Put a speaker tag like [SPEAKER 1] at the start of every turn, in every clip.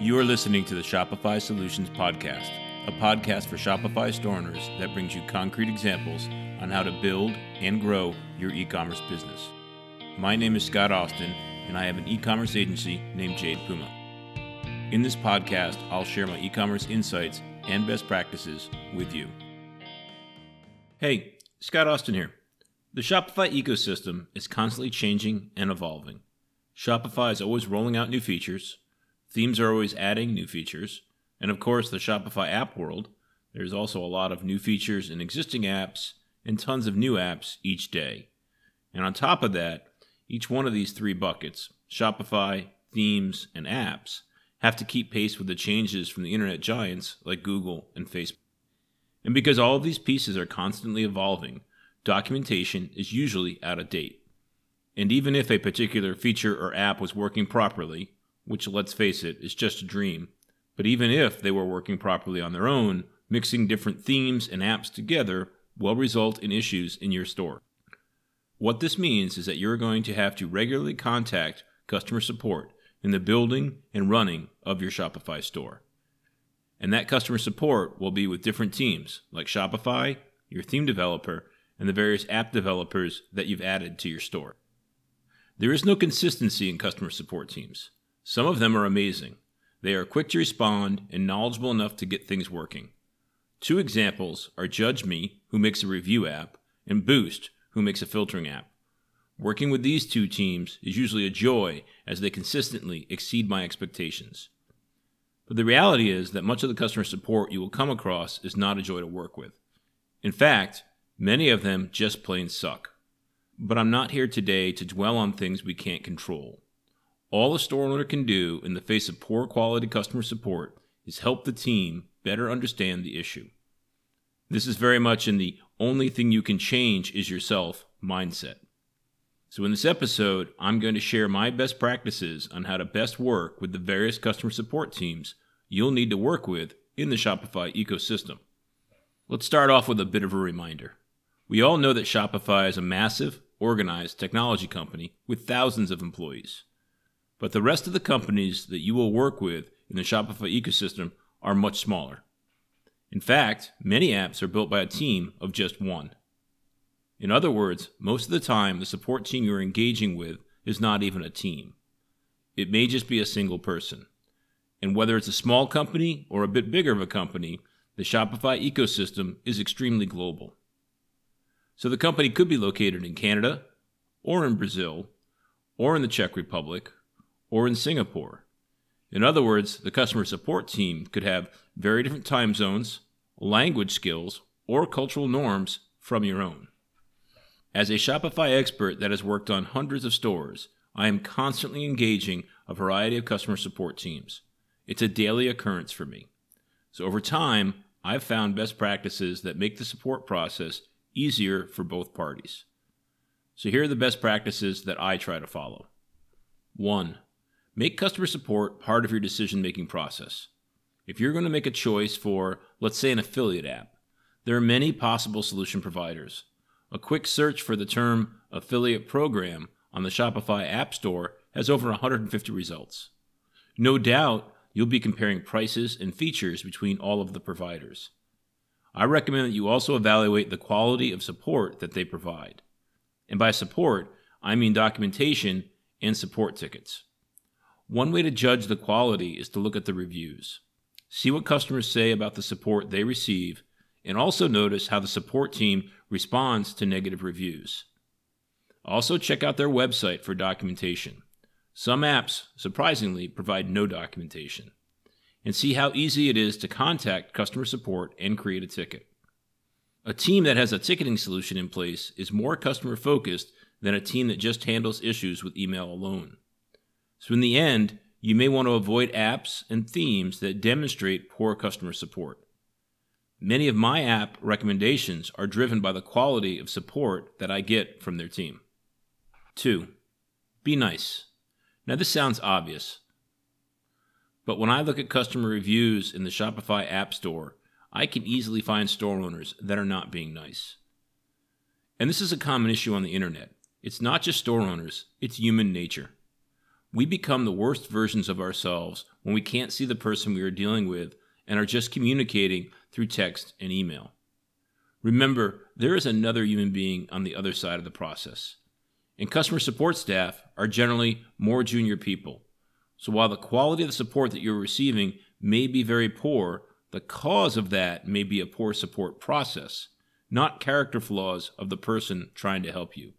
[SPEAKER 1] You are listening to the Shopify Solutions Podcast, a podcast for Shopify store owners that brings you concrete examples on how to build and grow your e-commerce business. My name is Scott Austin, and I have an e-commerce agency named Jade Puma. In this podcast, I'll share my e-commerce insights and best practices with you. Hey, Scott Austin here. The Shopify ecosystem is constantly changing and evolving. Shopify is always rolling out new features. Themes are always adding new features. And of course, the Shopify app world, there's also a lot of new features in existing apps and tons of new apps each day. And on top of that, each one of these three buckets, Shopify, themes, and apps, have to keep pace with the changes from the internet giants like Google and Facebook. And because all of these pieces are constantly evolving, documentation is usually out of date. And even if a particular feature or app was working properly, which, let's face it, is just a dream, but even if they were working properly on their own, mixing different themes and apps together will result in issues in your store. What this means is that you're going to have to regularly contact customer support in the building and running of your Shopify store. And that customer support will be with different teams, like Shopify, your theme developer, and the various app developers that you've added to your store. There is no consistency in customer support teams. Some of them are amazing. They are quick to respond and knowledgeable enough to get things working. Two examples are Judge Me, who makes a review app, and Boost, who makes a filtering app. Working with these two teams is usually a joy as they consistently exceed my expectations. But the reality is that much of the customer support you will come across is not a joy to work with. In fact, many of them just plain suck. But I'm not here today to dwell on things we can't control. All a store owner can do in the face of poor quality customer support is help the team better understand the issue. This is very much in the only thing you can change is yourself mindset. So in this episode, I'm going to share my best practices on how to best work with the various customer support teams you'll need to work with in the Shopify ecosystem. Let's start off with a bit of a reminder. We all know that Shopify is a massive, organized technology company with thousands of employees. But the rest of the companies that you will work with in the Shopify ecosystem are much smaller. In fact, many apps are built by a team of just one. In other words, most of the time, the support team you're engaging with is not even a team. It may just be a single person. And whether it's a small company or a bit bigger of a company, the Shopify ecosystem is extremely global. So the company could be located in Canada, or in Brazil, or in the Czech Republic, or in Singapore. In other words, the customer support team could have very different time zones, language skills, or cultural norms from your own. As a Shopify expert that has worked on hundreds of stores, I am constantly engaging a variety of customer support teams. It's a daily occurrence for me. So over time, I've found best practices that make the support process easier for both parties. So here are the best practices that I try to follow. 1. Make customer support part of your decision-making process. If you're going to make a choice for, let's say, an affiliate app, there are many possible solution providers. A quick search for the term affiliate program on the Shopify App Store has over 150 results. No doubt, you'll be comparing prices and features between all of the providers. I recommend that you also evaluate the quality of support that they provide. And by support, I mean documentation and support tickets. One way to judge the quality is to look at the reviews. See what customers say about the support they receive, and also notice how the support team responds to negative reviews. Also check out their website for documentation. Some apps, surprisingly, provide no documentation. And see how easy it is to contact customer support and create a ticket. A team that has a ticketing solution in place is more customer focused than a team that just handles issues with email alone. So in the end, you may want to avoid apps and themes that demonstrate poor customer support. Many of my app recommendations are driven by the quality of support that I get from their team. 2. Be nice. Now this sounds obvious, but when I look at customer reviews in the Shopify App Store, I can easily find store owners that are not being nice. And this is a common issue on the internet. It's not just store owners, it's human nature. We become the worst versions of ourselves when we can't see the person we are dealing with and are just communicating through text and email. Remember, there is another human being on the other side of the process. And customer support staff are generally more junior people. So while the quality of the support that you're receiving may be very poor, the cause of that may be a poor support process, not character flaws of the person trying to help you.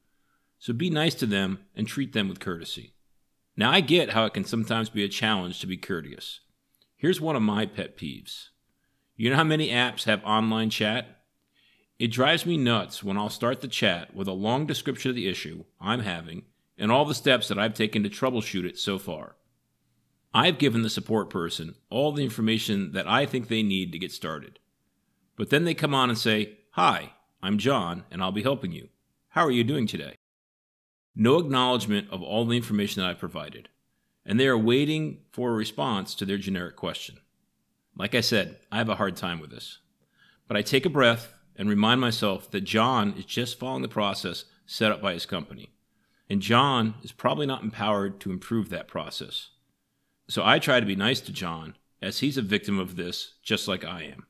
[SPEAKER 1] So be nice to them and treat them with courtesy. Now, I get how it can sometimes be a challenge to be courteous. Here's one of my pet peeves. You know how many apps have online chat? It drives me nuts when I'll start the chat with a long description of the issue I'm having and all the steps that I've taken to troubleshoot it so far. I've given the support person all the information that I think they need to get started. But then they come on and say, "Hi, I'm John, and I'll be helping you. How are you doing today?" No acknowledgement of all the information that I've provided, and they are waiting for a response to their generic question. Like I said, I have a hard time with this. But I take a breath and remind myself that John is just following the process set up by his company, and John is probably not empowered to improve that process. So I try to be nice to John, as he's a victim of this just like I am.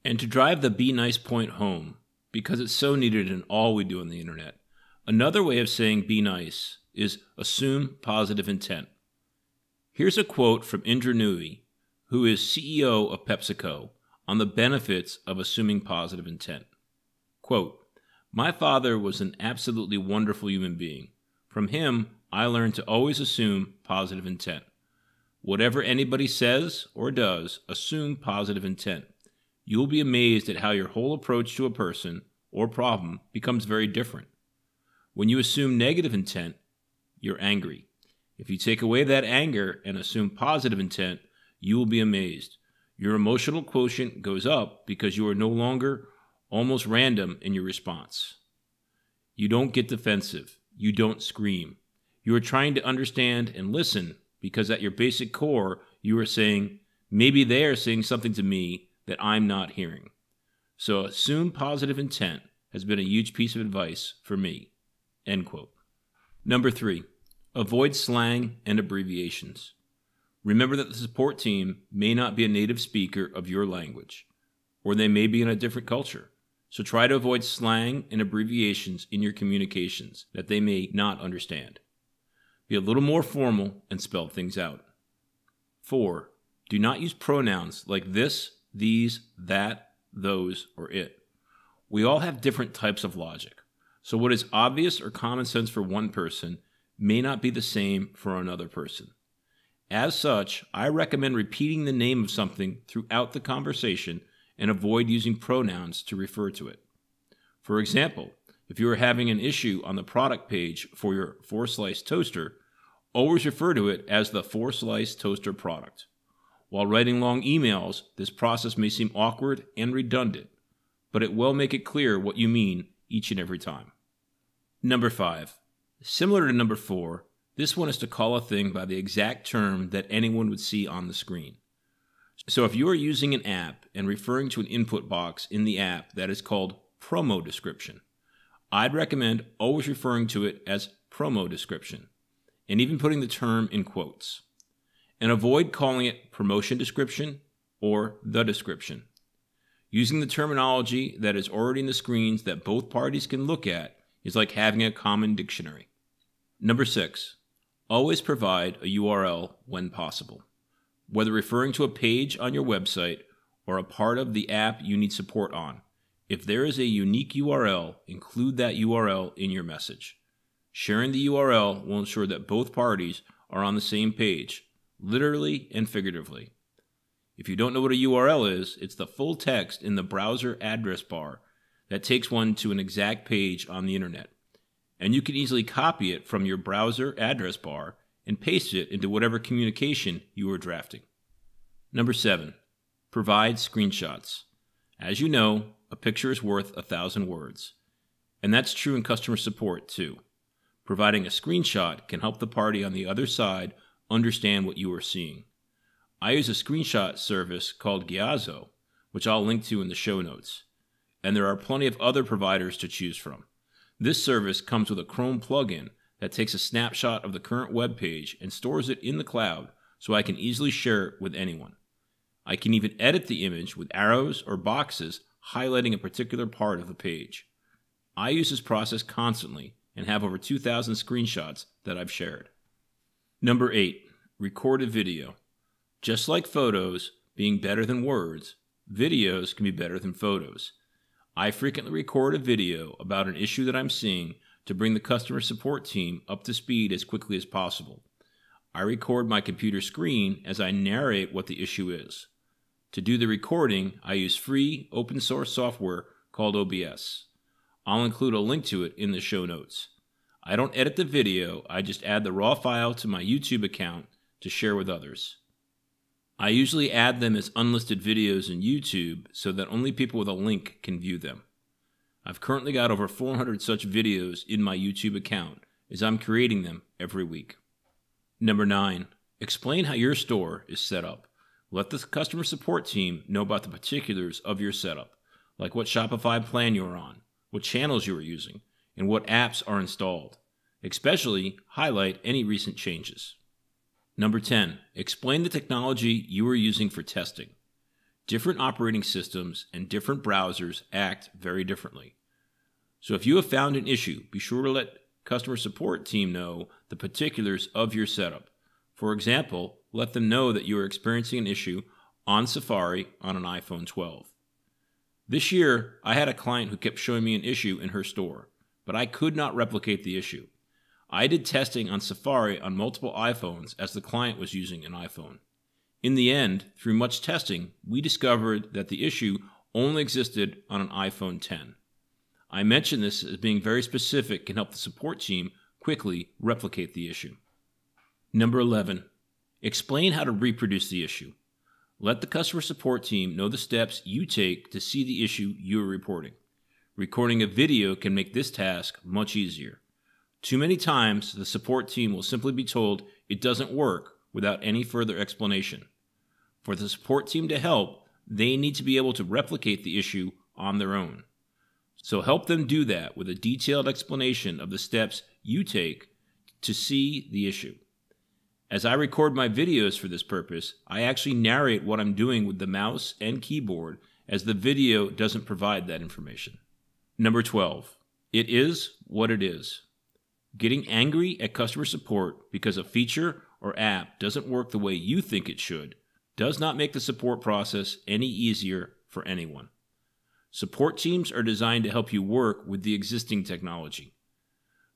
[SPEAKER 1] And to drive the be nice point home, because it's so needed in all we do on the internet, another way of saying be nice is assume positive intent. Here's a quote from Indra Nooyi, who is CEO of PepsiCo, on the benefits of assuming positive intent. Quote, "My father was an absolutely wonderful human being. From him, I learned to always assume positive intent. Whatever anybody says or does, assume positive intent. You will be amazed at how your whole approach to a person or problem becomes very different. When you assume negative intent, you're angry. If you take away that anger and assume positive intent, you will be amazed. Your emotional quotient goes up because you are no longer almost random in your response. You don't get defensive. You don't scream. You are trying to understand and listen because at your basic core, you are saying, maybe they are saying something to me that I'm not hearing. So assume positive intent has been a huge piece of advice for me." End quote. Number 3, avoid slang and abbreviations. Remember that the support team may not be a native speaker of your language, or they may be in a different culture. So try to avoid slang and abbreviations in your communications that they may not understand. Be a little more formal and spell things out. 4, do not use pronouns like this, these, that, those, or it. We all have different types of logic, so what is obvious or common sense for one person may not be the same for another person. As such, I recommend repeating the name of something throughout the conversation and avoid using pronouns to refer to it. For example, if you are having an issue on the product page for your 4-slice toaster, always refer to it as the 4-slice toaster product. While writing long emails, this process may seem awkward and redundant, but it will make it clear what you mean each and every time. Number 5. Similar to number 4, this one is to call a thing by the exact term that anyone would see on the screen. So if you are using an app and referring to an input box in the app that is called promo description, I'd recommend always referring to it as promo description, and even putting the term in quotes. And avoid calling it promotion description or the description. Using the terminology that is already in the screens that both parties can look at is like having a common dictionary. Number 6, always provide a URL when possible. Whether referring to a page on your website or a part of the app you need support on, if there is a unique URL, include that URL in your message. Sharing the URL will ensure that both parties are on the same page, literally and figuratively. If you don't know what a URL is, it's the full text in the browser address bar that takes one to an exact page on the internet. And you can easily copy it from your browser address bar and paste it into whatever communication you are drafting. Number 7, provide screenshots. As you know, a picture is worth 1,000 words. And that's true in customer support too. Providing a screenshot can help the party on the other side understand what you are seeing. I use a screenshot service called Giazo, which I'll link to in the show notes. And there are plenty of other providers to choose from. This service comes with a Chrome plugin that takes a snapshot of the current web page and stores it in the cloud so I can easily share it with anyone. I can even edit the image with arrows or boxes highlighting a particular part of the page. I use this process constantly and have over 2,000 screenshots that I've shared. Number 8, recorded video. Just like photos being better than words, videos can be better than photos. I frequently record a video about an issue that I'm seeing to bring the customer support team up to speed as quickly as possible. I record my computer screen as I narrate what the issue is. To do the recording, I use free open source software called OBS. I'll include a link to it in the show notes. I don't edit the video, I just add the raw file to my YouTube account to share with others. I usually add them as unlisted videos in YouTube so that only people with a link can view them. I've currently got over 400 such videos in my YouTube account as I'm creating them every week. Number 9, explain how your store is set up. Let the customer support team know about the particulars of your setup, like what Shopify plan you're on, what channels you are using, and what apps are installed. Especially highlight any recent changes. Number 10, explain the technology you are using for testing. Different operating systems and different browsers act very differently. So if you have found an issue, be sure to let customer support team know the particulars of your setup. For example, let them know that you are experiencing an issue on Safari on an iPhone 12. This year, I had a client who kept showing me an issue in her store, but I could not replicate the issue. I did testing on Safari on multiple iPhones as the client was using an iPhone. In the end, through much testing, we discovered that the issue only existed on an iPhone 10. I mention this as being very specific can help the support team quickly replicate the issue. Number 11, explain how to reproduce the issue. Let the customer support team know the steps you take to see the issue you are reporting. Recording a video can make this task much easier. Too many times, the support team will simply be told it doesn't work without any further explanation. For the support team to help, they need to be able to replicate the issue on their own. So help them do that with a detailed explanation of the steps you take to see the issue. As I record my videos for this purpose, I actually narrate what I'm doing with the mouse and keyboard as the video doesn't provide that information. Number 12, it is what it is. Getting angry at customer support because a feature or app doesn't work the way you think it should does not make the support process any easier for anyone. Support teams are designed to help you work with the existing technology.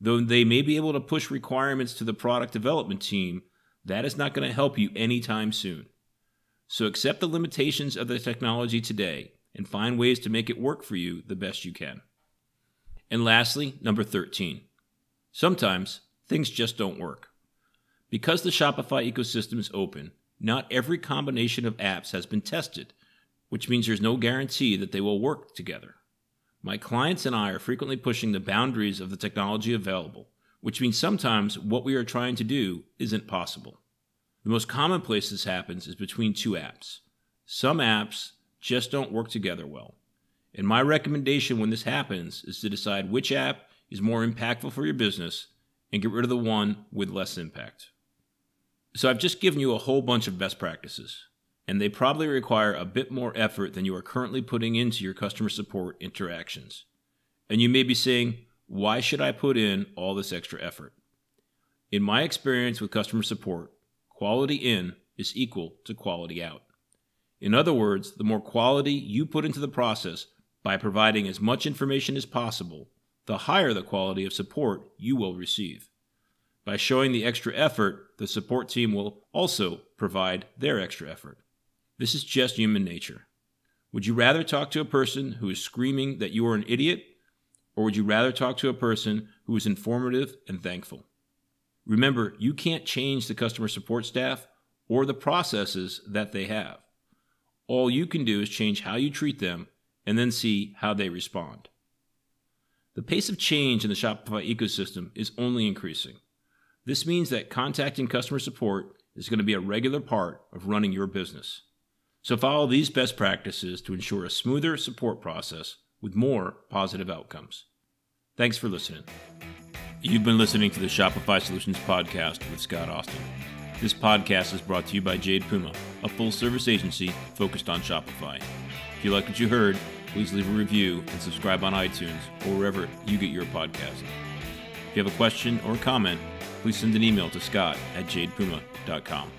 [SPEAKER 1] Though they may be able to push requirements to the product development team, that is not going to help you anytime soon. So accept the limitations of the technology today and find ways to make it work for you the best you can. And lastly, number 13. Sometimes things just don't work. Because the Shopify ecosystem is open, not every combination of apps has been tested, which means there's no guarantee that they will work together. My clients and I are frequently pushing the boundaries of the technology available, which means sometimes what we are trying to do isn't possible. The most common place this happens is between two apps. Some apps just don't work together well. And my recommendation when this happens is to decide which app is more impactful for your business and get rid of the one with less impact. So I've just given you a whole bunch of best practices, and they probably require a bit more effort than you are currently putting into your customer support interactions. And you may be saying, why should I put in all this extra effort? In my experience with customer support, quality in is equal to quality out. In other words, the more quality you put into the process by providing as much information as possible, the higher the quality of support you will receive. By showing the extra effort, the support team will also provide their extra effort. This is just human nature. Would you rather talk to a person who is screaming that you are an idiot, or would you rather talk to a person who is informative and thankful? Remember, you can't change the customer support staff or the processes that they have. All you can do is change how you treat them and then see how they respond. The pace of change in the Shopify ecosystem is only increasing. This means that contacting customer support is going to be a regular part of running your business. So follow these best practices to ensure a smoother support process with more positive outcomes. Thanks for listening. You've been listening to the Shopify Solutions Podcast with Scott Austin. This podcast is brought to you by Jade Puma, a full-service agency focused on Shopify. If you like what you heard, please leave a review and subscribe on iTunes or wherever you get your podcast. If you have a question or comment, please send an email to scott@jadepuma.com.